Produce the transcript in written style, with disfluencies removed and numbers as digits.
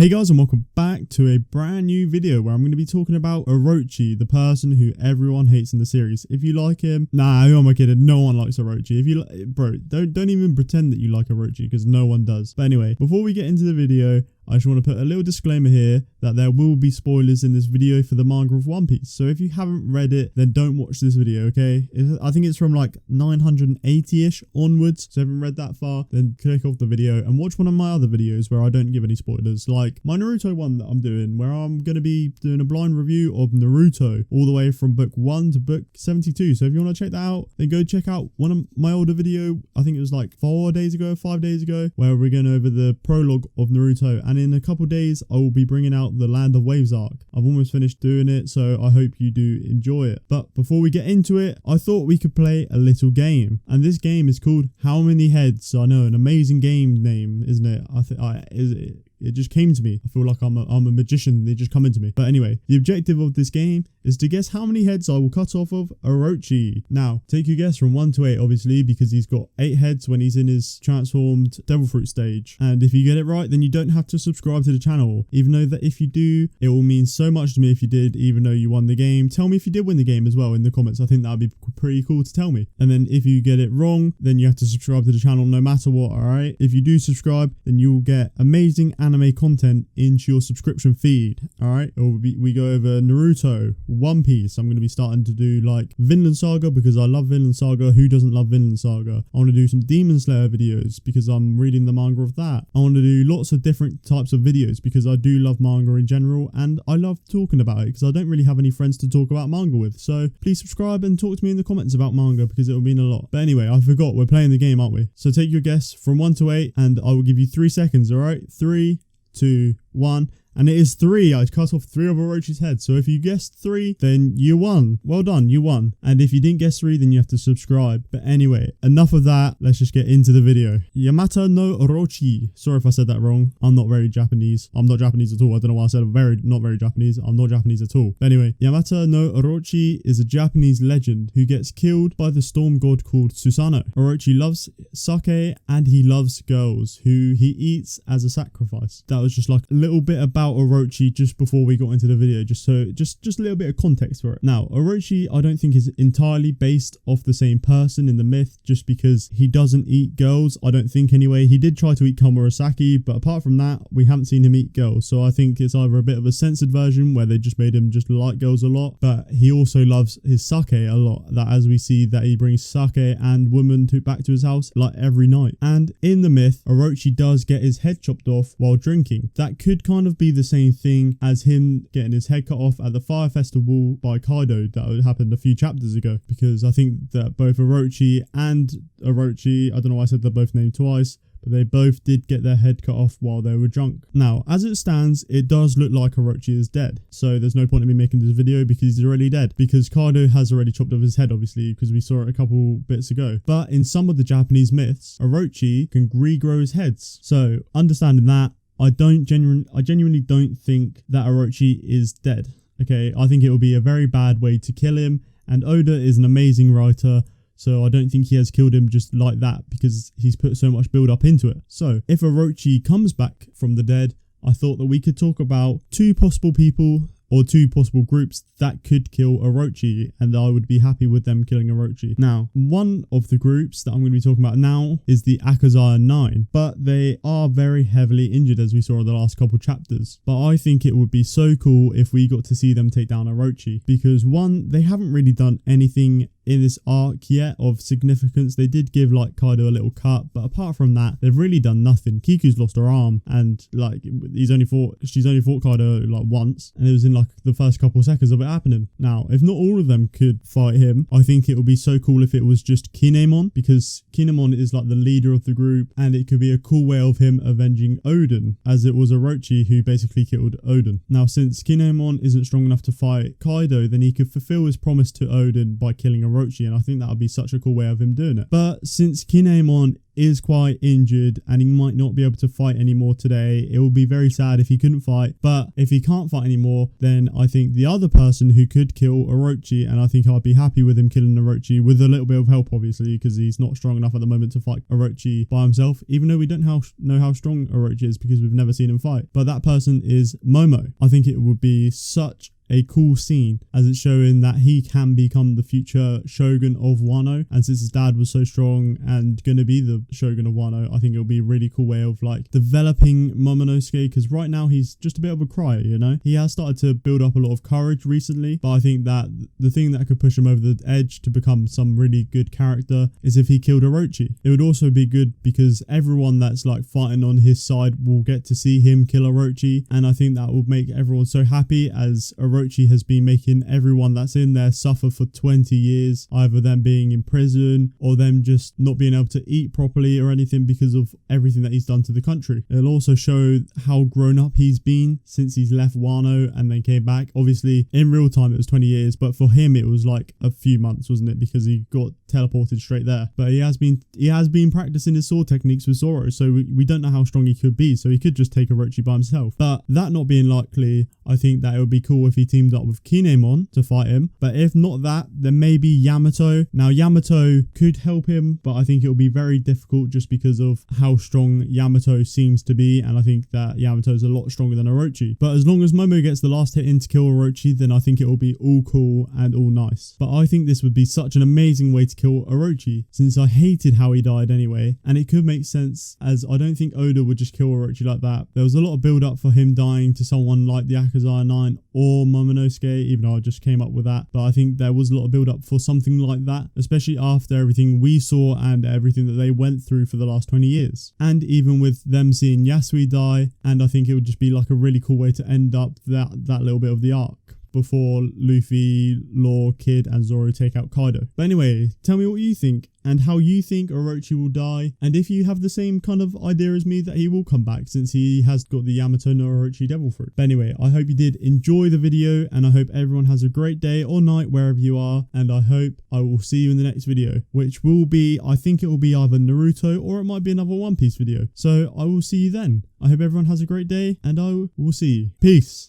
Hey guys, and welcome back to a brand new video where I'm going to be talking about Orochi, the person who everyone hates in the series. If you like him, nah, who am I kidding? No one likes Orochi. If you, bro, don't even pretend that you like Orochi because no one does. But anyway, before we get into the video, I just want to put a little disclaimer here that there will be spoilers in this video for the manga of One Piece. So if you haven't read it, then don't watch this video, okay? I think it's from like 980-ish onwards. So if you haven't read that far, then click off the video and watch one of my other videos where I don't give any spoilers. Like my Naruto one that I'm doing, where I'm going to be doing a blind review of Naruto all the way from book 1 to book 72. So if you want to check that out, then go check out one of my older video. I think it was like 5 days ago, where we're going over the prologue of Naruto. And in a couple days, I will be bringing out the Land of Waves arc. I've almost finished doing it, so I hope you do enjoy it. But before we get into it, I thought we could play a little game. And this game is called How Many Heads? I know, an amazing game name, isn't it? It just came to me. I feel like I'm a magician. They just come into me. But anyway, the objective of this game is to guess how many heads I will cut off of Orochi. Now, take your guess from 1 to 8, obviously, because he's got 8 heads when he's in his transformed Devil Fruit stage. And if you get it right, then you don't have to subscribe to the channel. Even though that if you do, it will mean so much to me if you did, even though you won the game. Tell me if you did win the game as well in the comments. I think that would be pretty cool to tell me. And then if you get it wrong, then you have to subscribe to the channel no matter what, alright? If you do subscribe, then you will get amazing anime content into your subscription feed. All right, we go over Naruto, One Piece. I'm going to be starting to do like Vinland Saga because I love Vinland Saga. Who doesn't love Vinland Saga? I want to do some Demon Slayer videos because I'm reading the manga of that. I want to do lots of different types of videos because I do love manga in general and I love talking about it because I don't really have any friends to talk about manga with. So please subscribe and talk to me in the comments about manga because it will mean a lot. But anyway, I forgot we're playing the game, aren't we? So take your guess from 1 to 8 and I will give you 3 seconds. All right, 3, 2, 1, and it is 3. I cut off 3 of Orochi's heads. So if you guessed 3, then you won. Well done, you won. And if you didn't guess 3, then you have to subscribe. But anyway, enough of that. Let's just get into the video. Yamata no Orochi. Sorry if I said that wrong. I'm not very Japanese. I'm not Japanese at all. I don't know why I said not very Japanese. I'm not Japanese at all. But anyway, Yamata no Orochi is a Japanese legend who gets killed by the storm god called Susanoo. Orochi loves sake and he loves girls who he eats as a sacrifice. That was just like a little bit about Orochi just before we got into the video, just a little bit of context for it. Now, Orochi I don't think is entirely based off the same person in the myth just because he doesn't eat girls. I don't think anyway. He did try to eat Komurasaki, but apart from that, we haven't seen him eat girls. So I think it's either a bit of a censored version where they just made him just like girls a lot, but he also loves his sake a lot. That as we see that he brings sake and women back to his house like every night. And in the myth, Orochi does get his head chopped off while drinking. That could kind of be the same thing as him getting his head cut off at the fire festival by Kaido that happened a few chapters ago, because I think that both Orochi and Orochi, I don't know why I said they're both named twice, but they both did get their head cut off while they were drunk. Now, as it stands, it does look like Orochi is dead. So there's no point in me making this video because he's already dead. Because Kaido has already chopped off his head, obviously, because we saw it a couple bits ago. But in some of the Japanese myths, Orochi can regrow his heads. So understanding that, I genuinely don't think that Orochi is dead. Okay, I think it would be a very bad way to kill him. And Oda is an amazing writer. So I don't think he has killed him just like that because he's put so much build up into it. So if Orochi comes back from the dead, I thought that we could talk about 2 possible people or 2 possible groups that could kill Orochi, and I would be happy with them killing Orochi. Now, one of the groups that I'm going to be talking about now is the Akazaya 9, but they are very heavily injured as we saw in the last couple chapters. But I think it would be so cool if we got to see them take down Orochi, because 1, they haven't really done anything in this arc yet of significance. They did give like Kaido a little cut, but apart from that, they've really done nothing. Kiku's lost her arm, and like she's only fought Kaido like once, and it was in like the first couple of seconds of it happening. Now, if not all of them could fight him, I think it would be so cool if it was just Kinemon, because Kinemon is like the leader of the group, and it could be a cool way of him avenging Odin, as it was Orochi who basically killed Odin. Now, since Kinemon isn't strong enough to fight Kaido, then he could fulfill his promise to Odin by killing Orochi. Orochi, and I think that would be such a cool way of him doing it. But since Kinemon is quite injured and he might not be able to fight anymore today, it would be very sad if he couldn't fight. But if he can't fight anymore, then I think the other person who could kill Orochi, and I think I'd be happy with him killing Orochi with a little bit of help, obviously, because he's not strong enough at the moment to fight Orochi by himself, even though we don't know how strong Orochi is because we've never seen him fight. But that person is Momo. I think it would be such a cool scene as it's showing that he can become the future shogun of Wano, and since his dad was so strong and gonna be the shogun of Wano, I think it'll be a really cool way of like developing Momonosuke, because right now he's just a bit of a crier, you know. He has started to build up a lot of courage recently, but I think that the thing that could push him over the edge to become some really good character is if he killed Orochi. It would also be good because everyone that's like fighting on his side will get to see him kill Orochi, and I think that will make everyone so happy, as Orochi has been making everyone that's in there suffer for 20 years, either them being in prison or them just not being able to eat properly or anything because of everything that he's done to the country. It'll also show how grown up he's been since he's left Wano and then came back. Obviously in real time it was 20 years, but for him it was like a few months, wasn't it, because he got teleported straight there. But he has been practicing his sword techniques with Zoro, so we don't know how strong he could be, so he could just take Orochi by himself. But that not being likely, I think that it would be cool if he teamed up with Kinemon to fight him. But if not that, then maybe Yamato. Now Yamato could help him, but I think it will be very difficult just because of how strong Yamato seems to be, and I think that Yamato is a lot stronger than Orochi. But as long as Momo gets the last hit in to kill Orochi, then I think it will be all cool and all nice. But I think this would be such an amazing way to kill Orochi, since I hated how he died anyway, and it could make sense, as I don't think Oda would just kill Orochi like that. There was a lot of build up for him dying to someone like the Akazaya 9 or Momonosuke, even though I just came up with that. But I think there was a lot of build up for something like that, especially after everything we saw and everything that they went through for the last 20 years. And even with them seeing Yasui die, and I think it would just be like a really cool way to end up that little bit of the arc before Luffy, Law, Kid and Zoro take out Kaido. But anyway, tell me what you think and how you think Orochi will die, and if you have the same kind of idea as me that he will come back, since he has got the Yamato no Orochi Devil Fruit. But anyway, I hope you did enjoy the video, and I hope everyone has a great day or night wherever you are, and I hope I will see you in the next video, which will be, I think it will be either Naruto or it might be another One Piece video. So I will see you then. I hope everyone has a great day, and I will see you. Peace.